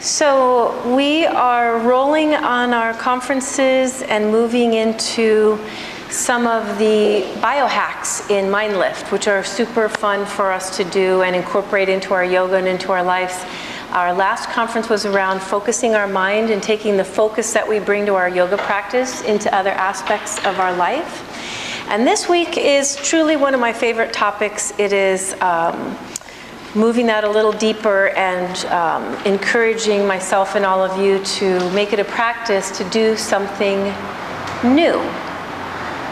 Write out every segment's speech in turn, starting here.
So we are rolling on our conferences and moving into some of the biohacks in MindLift, which are super fun for us to do and incorporate into our yoga and into our lives. Our last conference was around focusing our mind and taking the focus that we bring to our yoga practice into other aspects of our life. And this week is truly one of my favorite topics. It is moving that a little deeper and encouraging myself and all of you to make it a practice to do something new.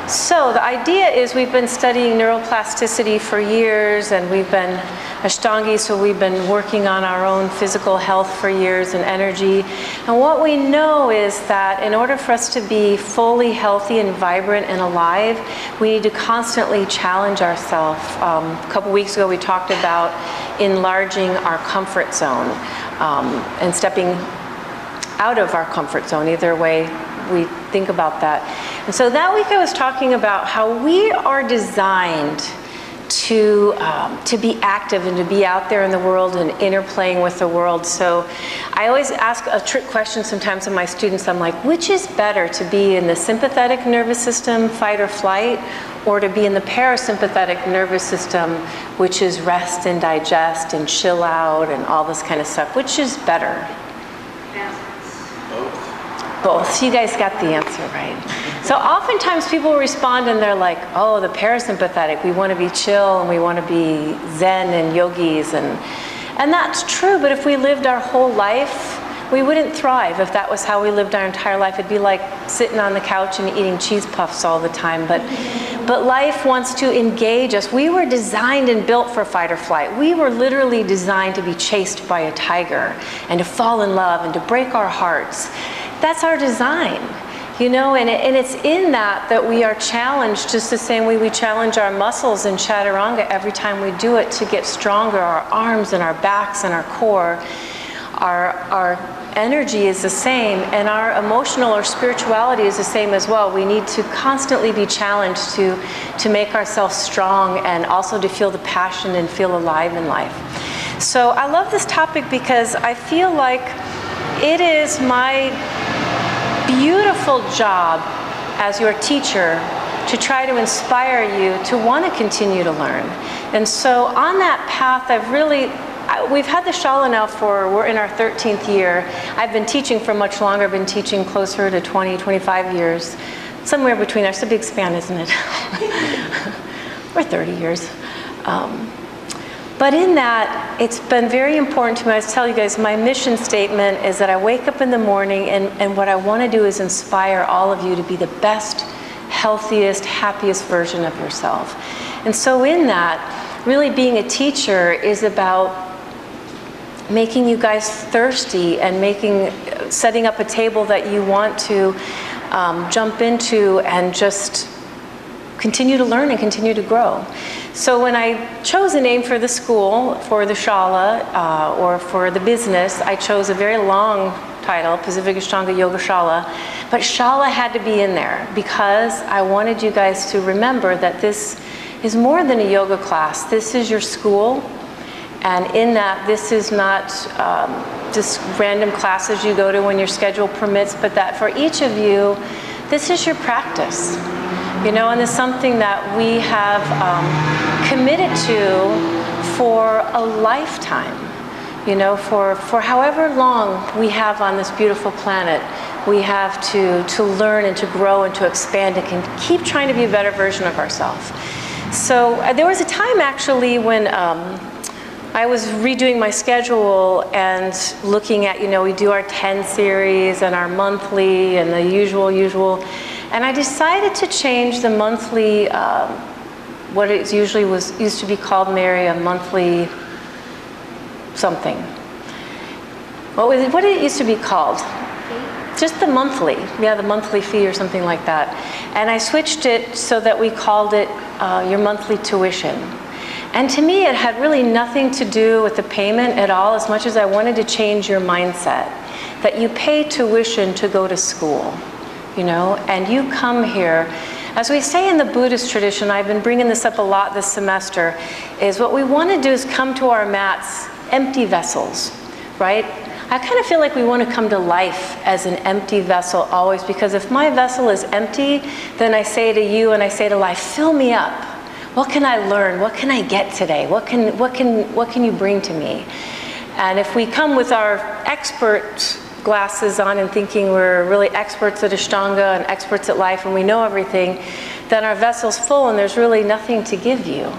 So the idea is we've been studying neuroplasticity for years, and we've been Ashtanga, so we've been working on our own physical health for years and energy. And what we know is that in order for us to be fully healthy and vibrant and alive, we need to constantly challenge ourselves. A couple weeks ago we talked about enlarging our comfort zone and stepping out of our comfort zone, either way we think about that. And so that week I was talking about how we are designed to be active and to be out there in the world and interplaying with the world. So I always ask a trick question sometimes of my students. I'm like, which is better, to be in the sympathetic nervous system, fight or flight, or to be in the parasympathetic nervous system, which is rest and digest and chill out and all this kind of stuff? Which is better? Both. You guys got the answer right. So oftentimes people respond and they're like, oh, the parasympathetic, we want to be chill and we want to be zen and yogis, and that's true, but if we lived our whole life, we wouldn't thrive if that was how we lived our entire life. It'd be like sitting on the couch and eating cheese puffs all the time. But life wants to engage us. We were designed and built for fight or flight. We were literally designed to be chased by a tiger and to fall in love and to break our hearts. That's our design, you know, and it's in that we are challenged, just the same way we challenge our muscles in chaturanga every time we do it to get stronger, our arms and our backs and our core. Our energy is the same, and our emotional or spirituality is the same as well. We need to constantly be challenged to make ourselves strong and also to feel the passion and feel alive in life. So I love this topic because I feel like it is my beautiful job as your teacher to try to inspire you to want to continue to learn. And so on that path, we've had the Shala now we're in our 13th year. I've been teaching for much longer. I've been teaching closer to 20, 25 years. Somewhere between, that's a big span, isn't it? Or 30 years. But in that, it's been very important to me. I tell you guys, my mission statement is that I wake up in the morning and what I want to do is inspire all of you to be the best, healthiest, happiest version of yourself. And so in that, really being a teacher is about making you guys thirsty and setting up a table that you want to jump into and just continue to learn and continue to grow. So when I chose a name for the school, for the Shala, or for the business, I chose a very long title, Pacific Ashtanga Yoga Shala. But Shala had to be in there because I wanted you guys to remember that this is more than a yoga class. This is your school. And in that, this is not just random classes you go to when your schedule permits, but that for each of you, this is your practice. You know, and it's something that we have committed to for a lifetime. You know, for however long we have on this beautiful planet, we have to learn and to grow and to expand and keep trying to be a better version of ourselves. So there was a time actually when I was redoing my schedule and looking at, you know, we do our 10 series and our monthly and the usual. And I decided to change the monthly, what it usually used to be called, Mary, a monthly something. What did it used to be called? Just the monthly, the monthly fee or something like that. And I switched it so that we called it your monthly tuition. And to me, it had really nothing to do with the payment at all, as much as I wanted to change your mindset, that you pay tuition to go to school. You know, and you come here. As we say in the Buddhist tradition, I've been bringing this up a lot this semester, is what we want to do is come to our mats empty vessels, right? I kind of feel like we want to come to life as an empty vessel always, because if my vessel is empty, then I say to you and I say to life, fill me up. What can I learn? What can I get today? What can you bring to me? And if we come with our expert glasses on and thinking we're really experts at Ashtanga and experts at life and we know everything, then our vessel's full and there's really nothing to give you.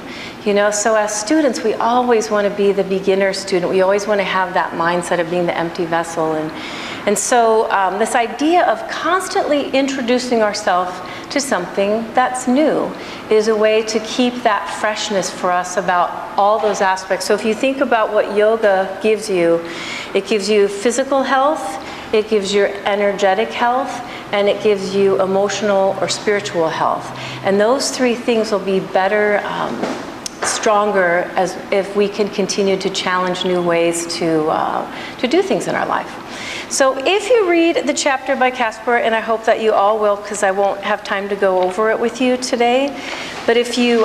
You know, so as students, we always want to be the beginner student. We always want to have that mindset of being the empty vessel. And so this idea of constantly introducing ourselves to something that's new is a way to keep that freshness for us about all those aspects. So if you think about what yoga gives you, it gives you physical health, it gives you energetic health, and it gives you emotional or spiritual health. And those three things will be better, stronger as if we can continue to challenge new ways to do things in our life. So if you read the chapter by Casper, and I hope that you all will because I won't have time to go over it with you today, but if you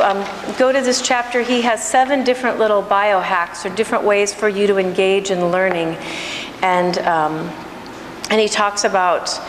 go to this chapter, he has 7 different little biohacks or different ways for you to engage in learning. And he talks about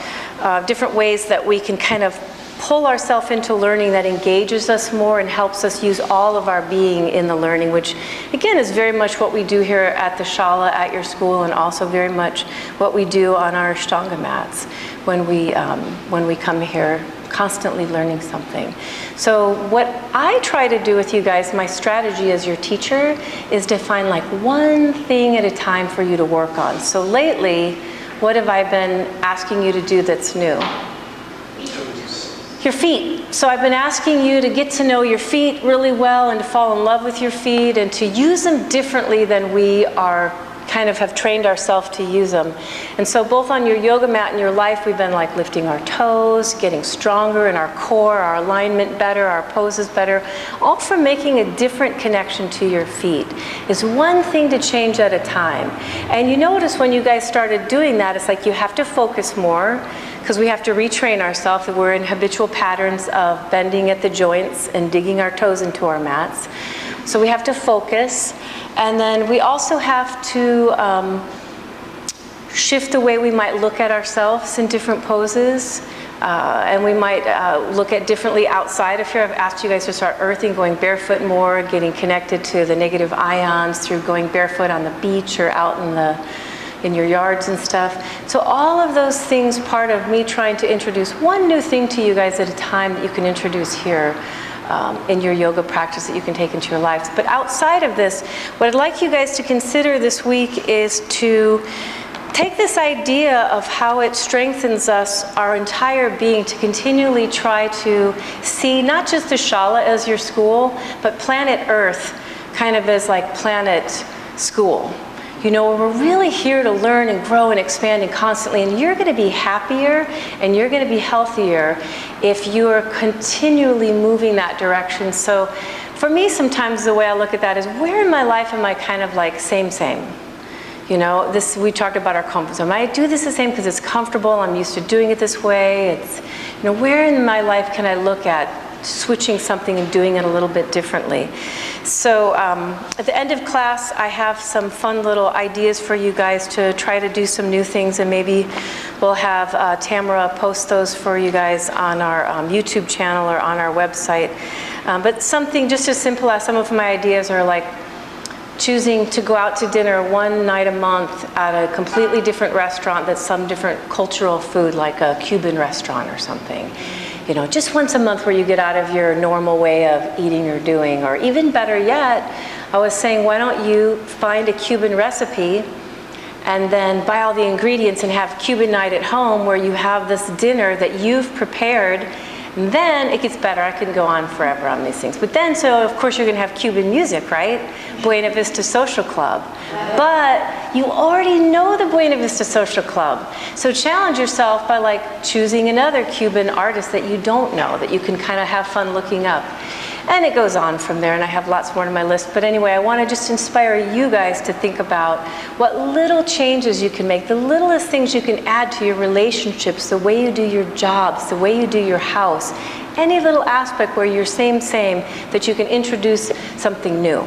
different ways that we can kind of pull ourselves into learning that engages us more and helps us use all of our being in the learning, which again is very much what we do here at the Shala at your school, and also very much what we do on our Ashtanga mats when we come here, constantly learning something. So what I try to do with you guys, my strategy as your teacher, is to find like one thing at a time for you to work on. So lately, what have I been asking you to do that's new? Your feet. So I've been asking you to get to know your feet really well and to fall in love with your feet and to use them differently than we are kind of have trained ourselves to use them. And so both on your yoga mat and your life, we've been like lifting our toes, getting stronger in our core, our alignment better, our poses better, all from making a different connection to your feet. It's one thing to change at a time. And you notice when you guys started doing that, it's like you have to focus more, because we have to retrain ourselves. We're in habitual patterns of bending at the joints and digging our toes into our mats. So we have to focus. And then we also have to shift the way we might look at ourselves in different poses. And we might look at differently outside of here. I've asked you guys to start earthing, going barefoot more, getting connected to the negative ions through going barefoot on the beach or out in your yards and stuff. So all of those things, part of me trying to introduce one new thing to you guys at a time that you can introduce here in your yoga practice that you can take into your lives. But outside of this, what I'd like you guys to consider this week is to take this idea of how it strengthens us, our entire being, to continually try to see not just the Shala as your school, but planet Earth kind of as like planet school. You know, we're really here to learn and grow and expand and constantly, and you're going to be happier and you're going to be healthier if you're continually moving that direction. So for me, sometimes the way I look at that is, where in my life am I kind of like same? You know, this, we talked about our comfort zone. I do this the same because it's comfortable, I'm used to doing it this way. It's, you know, where in my life can I look at switching something and doing it a little bit differently? So at the end of class, I have some fun little ideas for you guys to try to do some new things, and maybe we'll have Tamara post those for you guys on our YouTube channel or on our website. But something just as simple as, some of my ideas are like choosing to go out to dinner one night a month at a completely different restaurant that's some different cultural food, like a Cuban restaurant or something. You know, just once a month where you get out of your normal way of eating or doing. Or even better yet, I was saying, why don't you find a Cuban recipe and then buy all the ingredients and have Cuban night at home, where you have this dinner that you've prepared. And then it gets better. I can go on forever on these things. But then, so of course you're going to have Cuban music, right? Buena Vista Social Club. But you already know the Buena Vista Social Club. So challenge yourself by like choosing another Cuban artist that you don't know, that you can kind of have fun looking up. And it goes on from there, and I have lots more on my list. But anyway, I want to just inspire you guys to think about what little changes you can make, the littlest things you can add to your relationships, the way you do your jobs, the way you do your house, any little aspect where you're same, that you can introduce something new.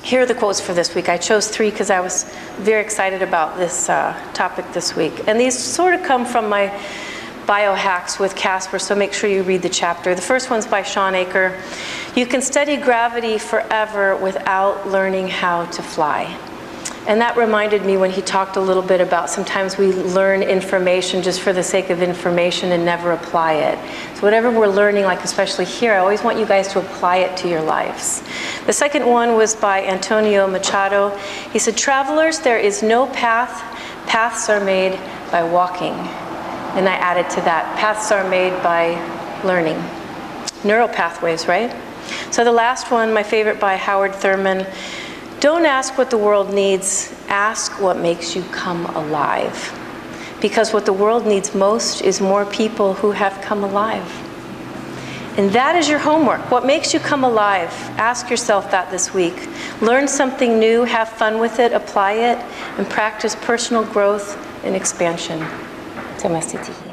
Here are the quotes for this week. I chose 3 because I was very excited about this topic this week. And these sort of come from my biohacks with Casper, so make sure you read the chapter. The first one's by Sean Aker. You can study gravity forever without learning how to fly. And that reminded me when he talked a little bit about sometimes we learn information just for the sake of information and never apply it. So whatever we're learning, like especially here, I always want you guys to apply it to your lives. The second one was by Antonio Machado. He said, travelers, there is no path. Paths are made by walking. And I added to that, paths are made by learning. Neural pathways, right? So the last one, my favorite, by Howard Thurman. Don't ask what the world needs, ask what makes you come alive. Because what the world needs most is more people who have come alive. And that is your homework. What makes you come alive? Ask yourself that this week. Learn something new, have fun with it, apply it, and practice personal growth and expansion. Plasticity.